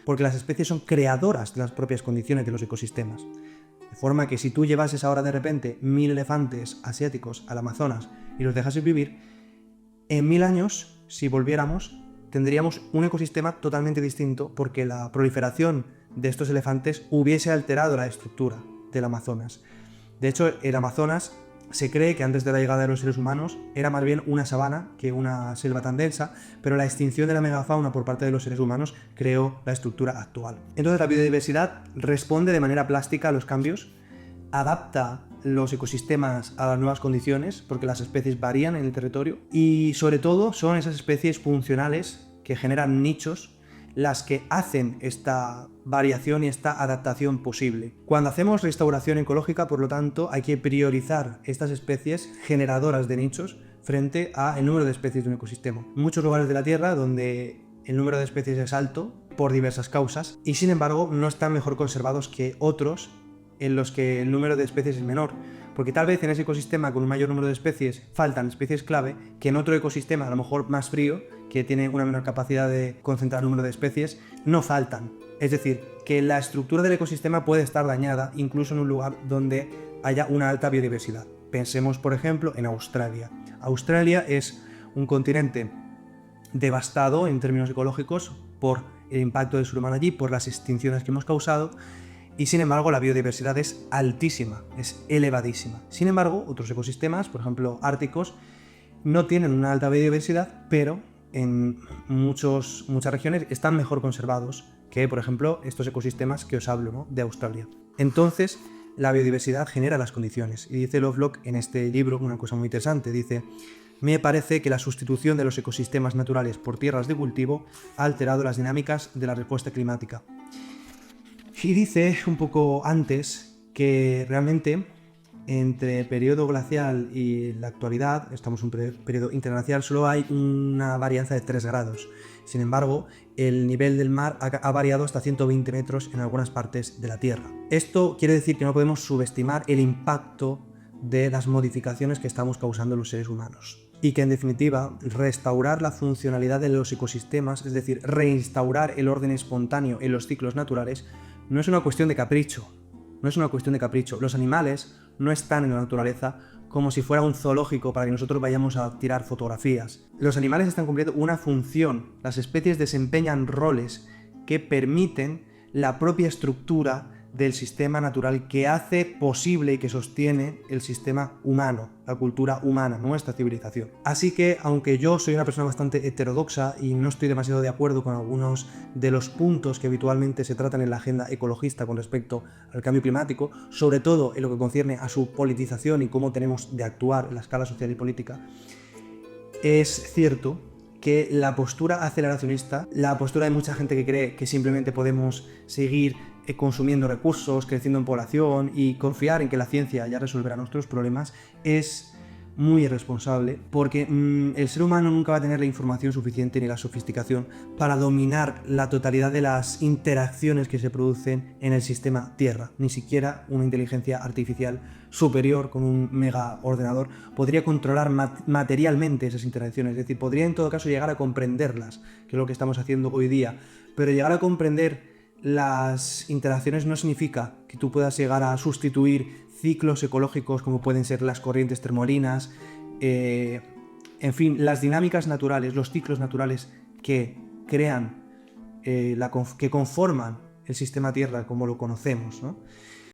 porque las especies son creadoras de las propias condiciones de los ecosistemas. De forma que si tú llevases ahora de repente 1000 elefantes asiáticos al Amazonas y los dejases vivir, en 1000 años, si volviéramos, tendríamos un ecosistema totalmente distinto porque la proliferación de estos elefantes hubiese alterado la estructura del Amazonas. De hecho, el Amazonas se cree que antes de la llegada de los seres humanos era más bien una sabana que una selva tan densa, pero la extinción de la megafauna por parte de los seres humanos creó la estructura actual. Entonces la biodiversidad responde de manera plástica a los cambios, adapta los ecosistemas a las nuevas condiciones, porque las especies varían en el territorio, y sobre todo son esas especies funcionales que generan nichos las que hacen esta variación y esta adaptación posible. Cuando hacemos restauración ecológica, por lo tanto, hay que priorizar estas especies generadoras de nichos frente al número de especies de un ecosistema. Muchos lugares de la Tierra donde el número de especies es alto por diversas causas y sin embargo no están mejor conservados que otros en los que el número de especies es menor, porque tal vez en ese ecosistema con un mayor número de especies faltan especies clave que en otro ecosistema a lo mejor más frío, que tiene una menor capacidad de concentrar número de especies, no faltan. Es decir, que la estructura del ecosistema puede estar dañada incluso en un lugar donde haya una alta biodiversidad. Pensemos, por ejemplo, en Australia. Australia es un continente devastado en términos ecológicos por el impacto del ser humano allí, por las extinciones que hemos causado, y sin embargo la biodiversidad es altísima, es elevadísima. Sin embargo, otros ecosistemas, por ejemplo árticos, no tienen una alta biodiversidad, pero en muchas regiones están mejor conservados que, por ejemplo, estos ecosistemas que os hablo, ¿no?, de Australia. Entonces, la biodiversidad genera las condiciones. Y dice Lovelock en este libro una cosa muy interesante, dice: me parece que la sustitución de los ecosistemas naturales por tierras de cultivo ha alterado las dinámicas de la respuesta climática. Y dice un poco antes que realmente entre el periodo glacial y la actualidad, estamos en un periodo interglacial, solo hay una varianza de 3 grados. Sin embargo, el nivel del mar ha variado hasta 120 metros en algunas partes de la Tierra. Esto quiere decir que no podemos subestimar el impacto de las modificaciones que estamos causando los seres humanos. Y que en definitiva, restaurar la funcionalidad de los ecosistemas, es decir, reinstaurar el orden espontáneo en los ciclos naturales, no es una cuestión de capricho. No es una cuestión de capricho. Los animales no están en la naturaleza como si fuera un zoológico para que nosotros vayamos a tirar fotografías. Los animales están cumpliendo una función. Las especies desempeñan roles que permiten la propia estructura del sistema natural que hace posible y que sostiene el sistema humano, la cultura humana, nuestra civilización. Así que, aunque yo soy una persona bastante heterodoxa y no estoy demasiado de acuerdo con algunos de los puntos que habitualmente se tratan en la agenda ecologista con respecto al cambio climático, sobre todo en lo que concierne a su politización y cómo tenemos de actuar en la escala social y política, es cierto que la postura aceleracionista, la postura de mucha gente que cree que simplemente podemos seguir consumiendo recursos, creciendo en población y confiar en que la ciencia ya resolverá nuestros problemas, es muy irresponsable, porque el ser humano nunca va a tener la información suficiente ni la sofisticación para dominar la totalidad de las interacciones que se producen en el sistema Tierra. Ni siquiera una inteligencia artificial superior con un mega ordenador podría controlar materialmente esas interacciones, es decir, podría en todo caso llegar a comprenderlas, que es lo que estamos haciendo hoy día, pero llegar a comprender las interacciones no significa que tú puedas llegar a sustituir ciclos ecológicos como pueden ser las corrientes termolinas, en fin, las dinámicas naturales, los ciclos naturales que crean, que conforman el sistema Tierra como lo conocemos, ¿no?